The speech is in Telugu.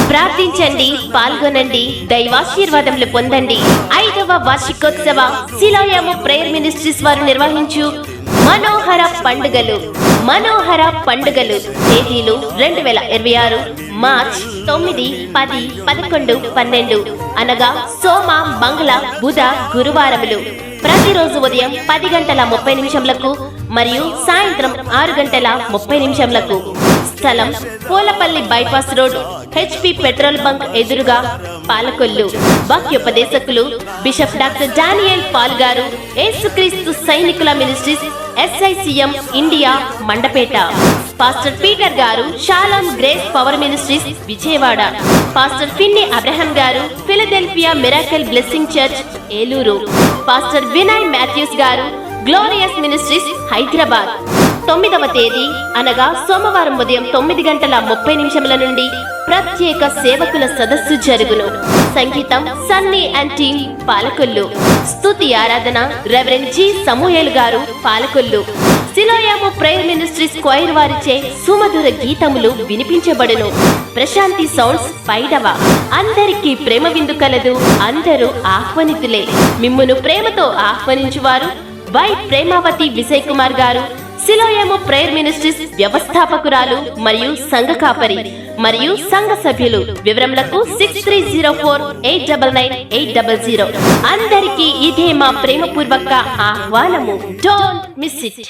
ప్రార్థించండి, పాల్గొనండి, దైవాశీర్వాదములు పొందండి. 5వ వార్షికోత్సవ శిలోయాము ప్రేయర్ మినిస్ట్రీస్ వారు నిర్వహించు మనోహర పండుగలు తేదీలు 2026 మార్చ్ 9, 10, 11, 12 అనగా సోమ, మంగళ, బుధ, గురువారములు. ప్రతిరోజు ఉదయం 10:30 మరియు సాయంత్రం 6:30 స్థలం Polapalli bypass road, HP petrol bunk ఎదురుగా, పాలకొల్లు. వాక్యోపదేశకులు బిషప్ డాక్టర్ డానియల్ పాల్ గారు, యేసుక్రీస్తు సైనికుల ministries SICM India Mandapeta. Pastor Peter గారు, shalom grace power ministries Vijayawada. Pastor Finny Abraham గారు, Philadelphia miracle blessing church Eluru. Pastor Vinay Mathews గారు, గ్లోరియస్ మినిస్ట్రీస్ హైదరాబాద్. 9వ తేదీ అనగా సోమవారం ఉదయం 9:30 నుండి ప్రత్యేక సేవకుల సదస్సు జరుగును. సంగీతం సన్నీ అండ్ టీమ్ పాలకొల్లు. స్తుతి ఆరాధన రెవరెండ్ జి సమూయేల్ గారు పాలకొల్లు. శిలోయాము ప్రేయర్ మినిస్ట్రీస్ స్క్వైర్ వారిచే సుమధుర గీతములు వినిపించబడును. ప్రశాంతి సౌండ్స్ పైడవ. అందరికీ ప్రేమ విందు కలదు, అందరూ ఆహ్వానితులే. మిమ్మును ప్రేమతో ఆహ్వానించువారు వై ప్రేమావతి విజయ్ కుమార్ గారు, శిలోయాము ప్రేయర్ మినిస్ట్రీస్ వ్యవస్థాపకురాలు మరియు సంఘ కాపరి మరియు సంఘ సభ్యులు. వివరములకు 6304899800. అందరికీ ఇదే మా ప్రేమపూర్వక ఆహ్వానము. Don't miss it.